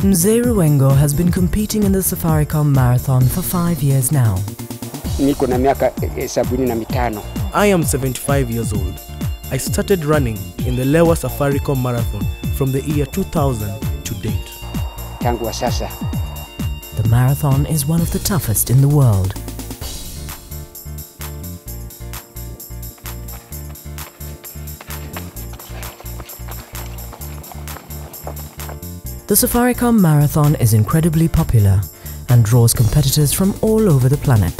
Mzee Ruwengo has been competing in the Safaricom Marathon for 5 years now. Niko na miaka 75. I am 75 years old. I started running in the Lewa Safaricom Marathon from the year 2000 to date. Tangu sasa. The marathon is one of the toughest in the world. The Safaricom Marathon is incredibly popular and draws competitors from all over the planet.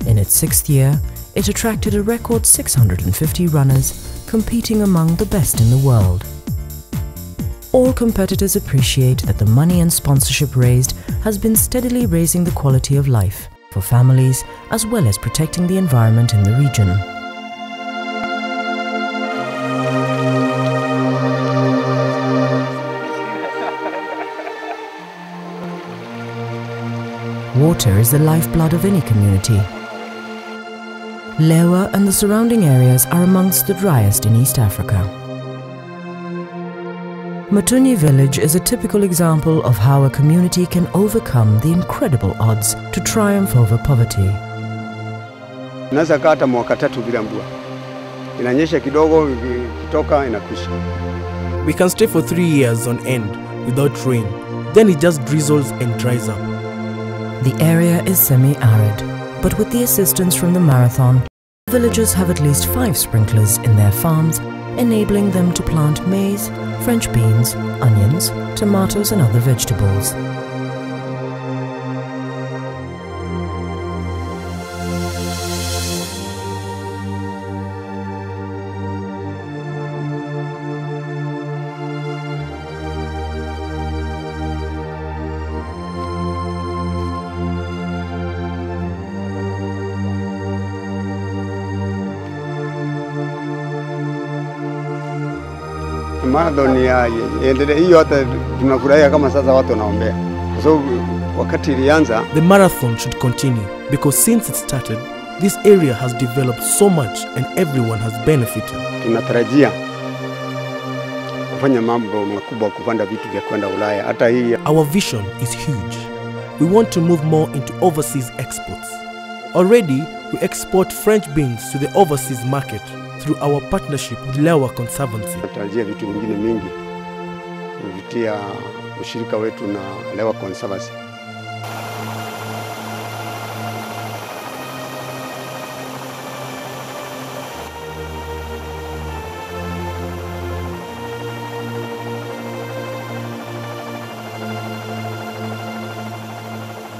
In its 6th year, it attracted a record 650 runners competing among the best in the world. All competitors appreciate that the money and sponsorship raised has been steadily raising the quality of life for families as well as protecting the environment in the region. Water is the lifeblood of any community. Lewa and the surrounding areas are amongst the driest in East Africa. Matunyi village is a typical example of how a community can overcome the incredible odds to triumph over poverty. Naweza kata mwaka 3 bila mvua. Inanyesha kidogo, kitoka inakwisha. We can stay for 3 years on end without rain. Then it just drizzles and dries up. The area is semi-arid, but with the assistance from the marathon, villagers have at least 5 sprinklers in their farms, enabling them to plant maize, French beans, onions, tomatoes and other vegetables. Marathon hiyo hata tunafurahia kama sasa watu wanaombea. So wakati ilianza, the marathon should continue because since it started, this area has developed so much and everyone has benefited. Tunatarajia kufanya mambo makubwa, kupanda vitu vya kwenda Ulaya. Hata hii our vision is huge. We want to move more into overseas exports. Already we export French beans to the overseas market through our partnership with Lewa Conservancy. Tunatarajia vitu vingine mingi kupitia ushirika wetu na Lewa Conservancy.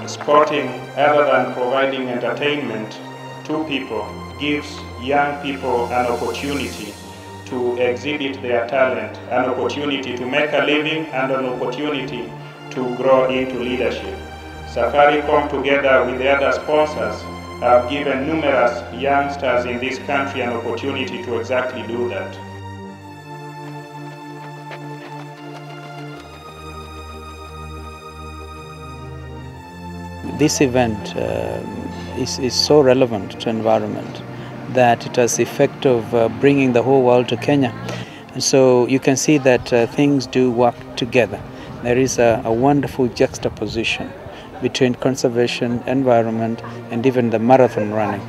Sporting, other than providing entertainment to people, gives young people an opportunity to exhibit their talent, an opportunity to make a living, and an opportunity to grow into leadership. Safaricom, together with the other sponsors, have given numerous youngsters in this country an opportunity to exactly do that. This event is so relevant to environment that it has the effect of bringing the whole world to Kenya. And so you can see that things do work together. There is a wonderful juxtaposition between conservation, environment, and even the marathon running.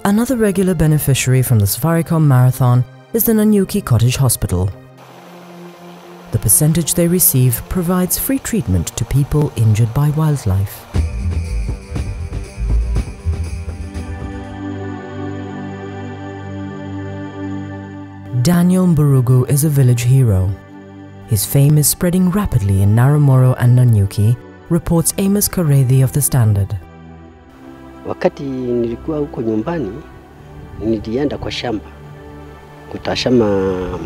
Another regular beneficiary from the Safaricom Marathon is the Nanyuki Cottage Hospital. The percentage they receive provides free treatment to people injured by wildlife. Daniel Mburugu is a village hero. His fame is spreading rapidly in Naramoro and Nanyuki, reports Amos Karethi of The Standard. Wakati nilikuwa huko nyumbani, nilienda kwa shamba kutashama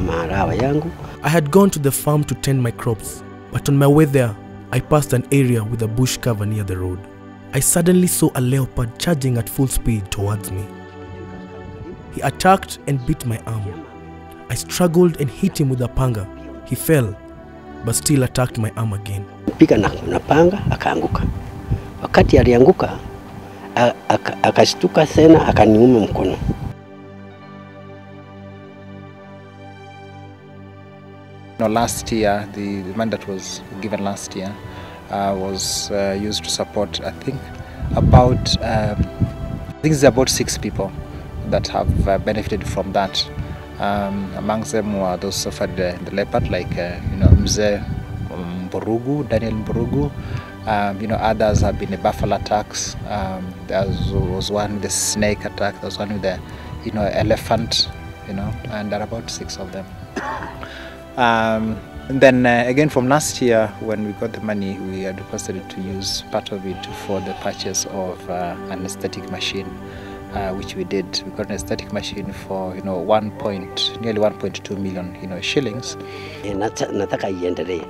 marawa yangu. I had gone to the farm to tend my crops, but on my way there, I passed an area with a bush cover near the road. I suddenly saw a leopard charging at full speed towards me. He attacked and bit my arm. I struggled and hit him with a panga. He fell, but still attacked my arm again. Piga na panga akaanguka. Wakati alianguka akashtuka tena akaniuma mkono. Last year, the money that was given last year was used to support, I think it's about 6 people that have benefited from that. Amongst them were those suffered the leopard, like Mzee Mburugu, Daniel Mburugu. Others have been the buffalo attacks. There was one with the snake attack. There was one with the elephant. And there are about 6 of them. And then again from last year, when we got the money, we had requested to use part of it for the purchase of an aesthetic machine, which we did. We got an aesthetic machine for nearly 1.2 million shillings. Nataka iendelee.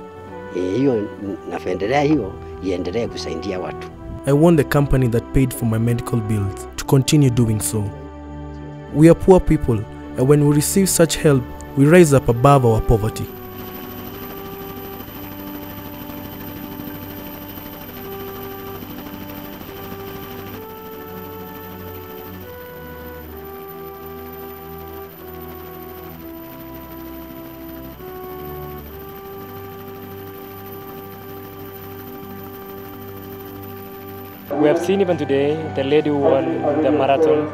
Hiyo napendelea hiyo iendelee kusaidia watu. I want the company that paid for my medical bills to continue doing so. We are poor people, and when we receive such help, we rise up above our poverty. We have seen even today the lady who won the marathon.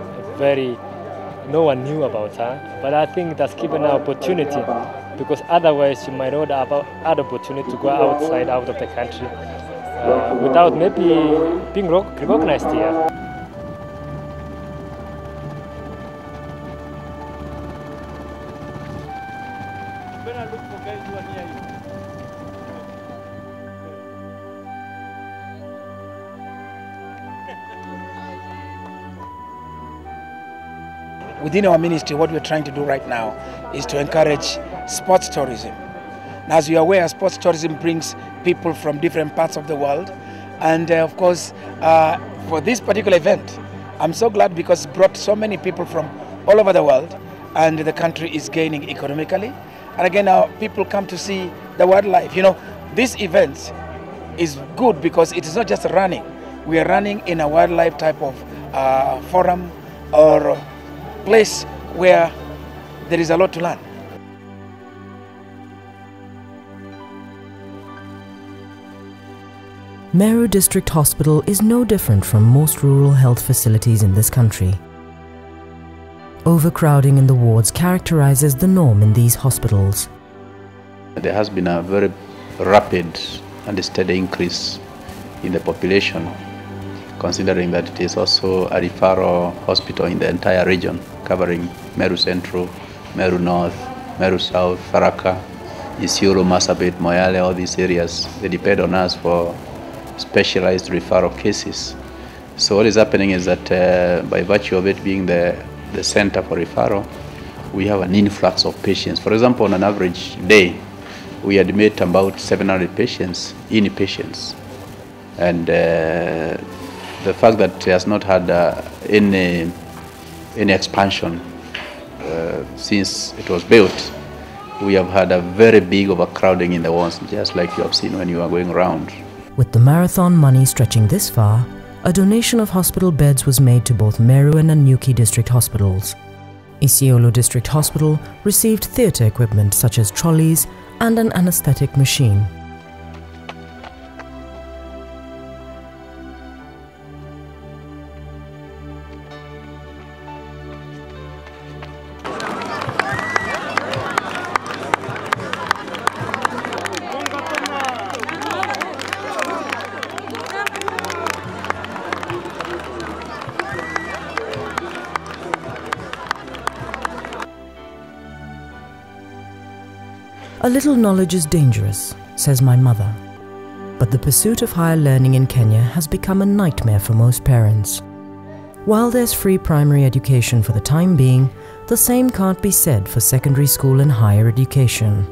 No one knew about her, but I think that's given an opportunity, because otherwise she might not have had opportunity to go outside out of the country without maybe being recognized here. Within our ministry, what we're trying to do right now is to encourage sports tourism. Now, as you're aware, sports tourism brings people from different parts of the world. And of course, for this particular event, I'm so glad because it brought so many people from all over the world, and the country is gaining economically. And again, now people come to see the wildlife. This event is good because it is not just running. We are running in a wildlife type of forum or place where there is a lot to learn. Meru District Hospital is no different from most rural health facilities in this country. Overcrowding in the wards characterizes the norm in these hospitals. There has been a very rapid and steady increase in the population, considering that it is also a referral hospital in the entire region, covering Meru Central, Meru North, Meru South, Tharaka, Isiolo, Marsabit, Moyale, all these areas. They depend on us for specialized referral cases. So what is happening is that by virtue of it being the center for referral, we have an influx of patients. For example, on an average day, we admit about 700 patients, inpatients. And the fact that it has not had any expansion since it was built, we have had a very big overcrowding in the wards, just like you have seen when you are going around. With the marathon money stretching this far, a donation of hospital beds was made to both Meru and Nanyuki district hospitals. Isiolo District Hospital received theatre equipment such as trolleys and an anesthetic machine. A little knowledge is dangerous, says my mother. But the pursuit of higher learning in Kenya has become a nightmare for most parents. While there's free primary education for the time being, the same can't be said for secondary school and higher education.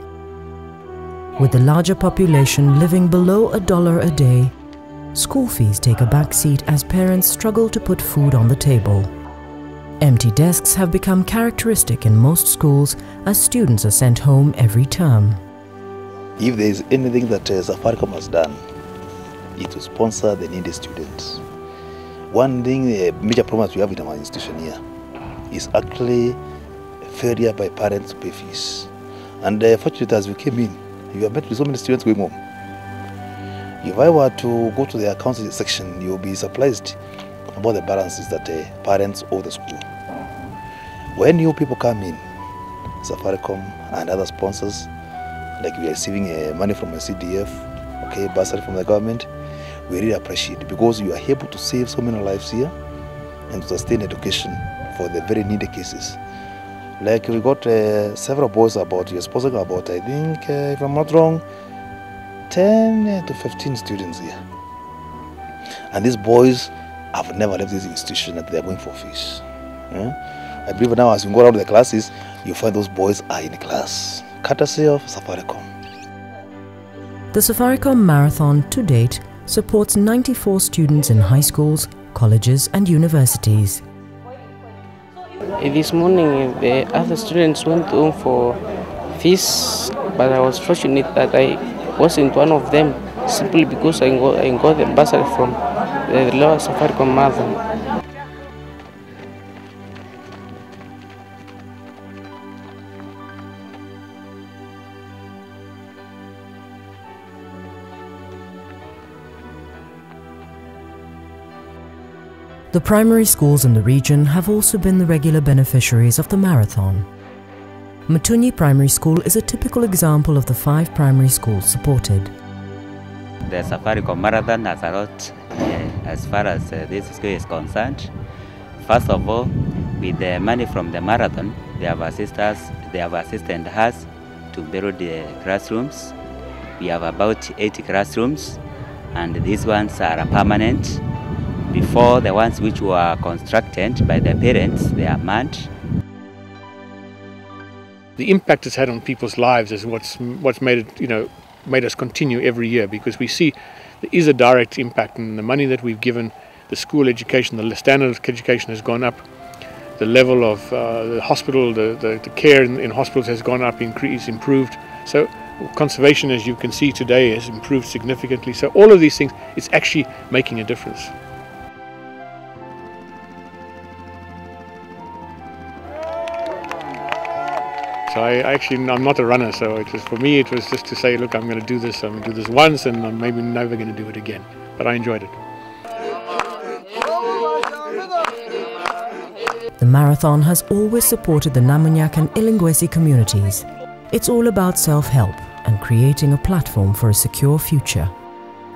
With the larger population living below $1 a day, school fees take a back seat as parents struggle to put food on the table. Empty desks have become characteristic in most schools as students are sent home every term. If there is anything that Safaricom has done, it to sponsor the needy students. One thing, major problems we have in our institution here is actually failure by parents to pay fees. And fortunately, as we came in, you have met with so many students going home. If I were to go to the accounts section, you'll be surprised about the balances that parents owe the school. When new people come in, Safaricom and other sponsors, like we are receiving money from a CDF, bursary from the government, we really appreciate it because you are able to save so many lives here and to sustain education for the very needy cases. Like we got several boys about, we are sponsoring about, I think, if I'm not wrong, 10 to 15 students here. And these boys have never left this institution that they are going for fees. I believe now as you go around the classes, you find those boys are in class, courtesy of Safaricom. The Safaricom Marathon to date supports 94 students in high schools, colleges and universities. This morning the other students went home for fees, but I was fortunate that I wasn't one of them simply because I got the bursary from the lower Safaricom Marathon. The primary schools in the region have also been the regular beneficiaries of the marathon. Mutunyi Primary School is a typical example of the 5 primary schools supported. The Safaricom Marathon has a lot as far as this school is concerned. First of all, with the money from the marathon, they have assisted us to build the classrooms. We have about 80 classrooms, and these ones are permanent. Before, the ones which were constructed by the parents, they are manned. The impact it's had on people's lives is what's made it, made us continue every year, because we see there is a direct impact, and the money that we've given the school education, the standard of education has gone up. The level of the hospital, the care in hospitals has gone up, improved. So conservation, as you can see today, has improved significantly. So all of these things, it's actually making a difference. So I'm not a runner, so for me it was just to say, look, I'm going to do this. I'm going to do this once, and I'm maybe never going to do it again. But I enjoyed it. The marathon has always supported the Namunyak and Ilingwesi communities. It's all about self-help and creating a platform for a secure future.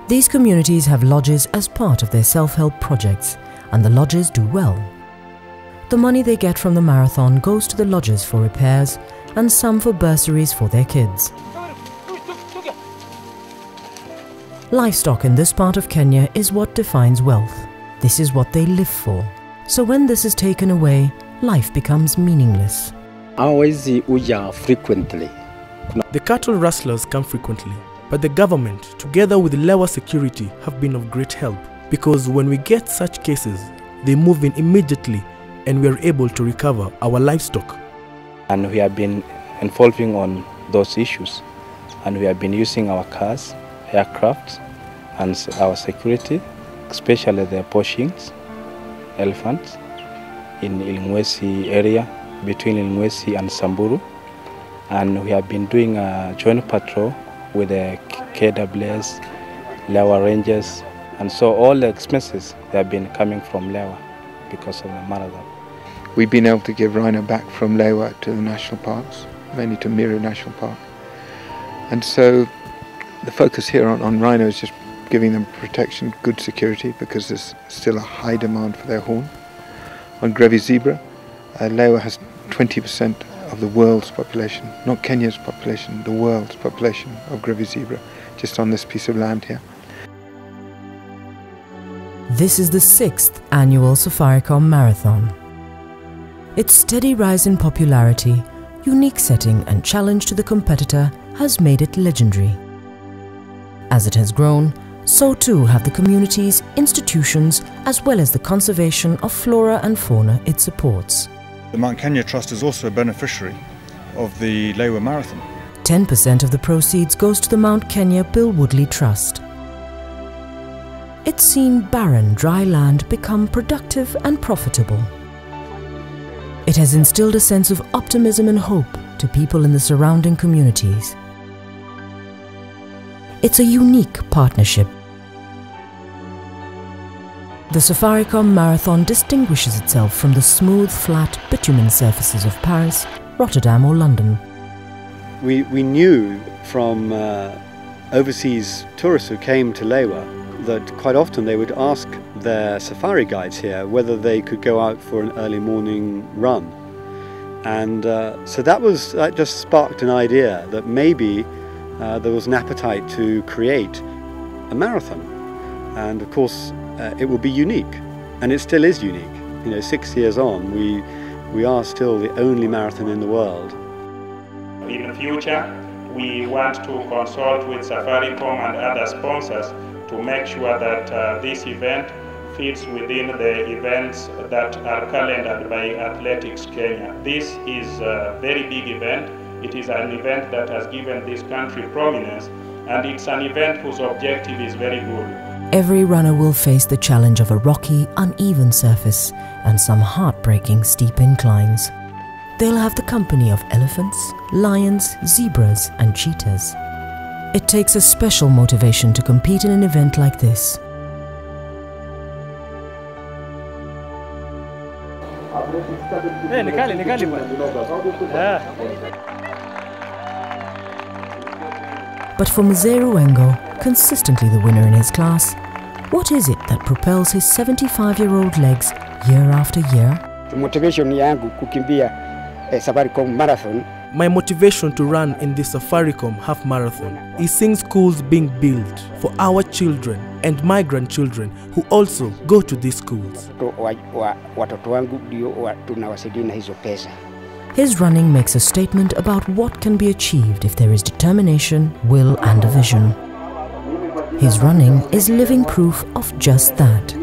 These communities have lodges as part of their self-help projects, and the lodges do well. The money they get from the marathon goes to the lodges for repairs and some for bursaries for their kids. Livestock in this part of Kenya is what defines wealth. This is what they live for. So when this is taken away, life becomes meaningless. Hawezi uja frequently. The cattle rustlers come frequently, but the government, together with lower security, have been of great help, because when we get such cases, they move in immediately and we are able to recover our livestock. And we have been involving on those issues, and we have been using our cars, aircraft, and our security, especially the poachings, elephants, in Ilingwesi area, between Ilingwesi and Samburu. And we have been doing a joint patrol with the KWS, Lewa Rangers, and so all the expenses they have been coming from Lewa because of the marathon. We've been able to give rhino back from Lewa to the national parks, mainly to Meru National Park. And so the focus here on rhino is just giving them protection, good security, because there's still a high demand for their horn. On Grevi zebra, Lewa has 20% of the world's population, not Kenya's population, the world's population of Grevi zebra, just on this piece of land here. This is the 6th annual Safaricom Marathon. Its steady rise in popularity unique setting and challenge to the competitor has made it legendary. As it has grown, so too have the communities, institutions, as well as the conservation of flora and fauna it supports. The Mount Kenya Trust is also a beneficiary of the Lewa Marathon. 10% of the proceeds goes to the Mount Kenya Bill Woodley Trust. It's seen barren, dry land become productive and profitable. It has instilled a sense of optimism and hope to people in the surrounding communities. It's a unique partnership. The Safaricom Marathon distinguishes itself from the smooth, flat bitumen surfaces of Paris, Rotterdam or London. We knew from overseas tourists who came to Lewa that quite often they would ask their safari guides here whether they could go out for an early morning run. And so that just sparked an idea that maybe there was an appetite to create a marathon. And of course it will be unique, and it still is unique. You know, 6 years on, we are still the only marathon in the world. In the future, we want to consult with Safaricom and other sponsors to make sure that this event fits within the events that are calendared by Athletics Kenya. This is a very big event. It is an event that has given this country prominence, and it's an event whose objective is very good. Every runner will face the challenge of a rocky, uneven surface and some heartbreaking steep inclines. They'll have the company of elephants, lions, zebras and cheetahs. It takes a special motivation to compete in an event like this. But for Mzee Ruwengo, consistently the winner in his class, what is it that propels his 75-year-old legs year after year? The motivation yangu kukimbia Safaricom Marathon. My motivation to run in the Safaricom half marathon is seeing schools being built for our children and my grandchildren who also go to these schools. Watoto wangu ndio tunawasaidia na hizo pesa. His running makes a statement about what can be achieved if there is determination, will and a vision. His running is living proof of just that.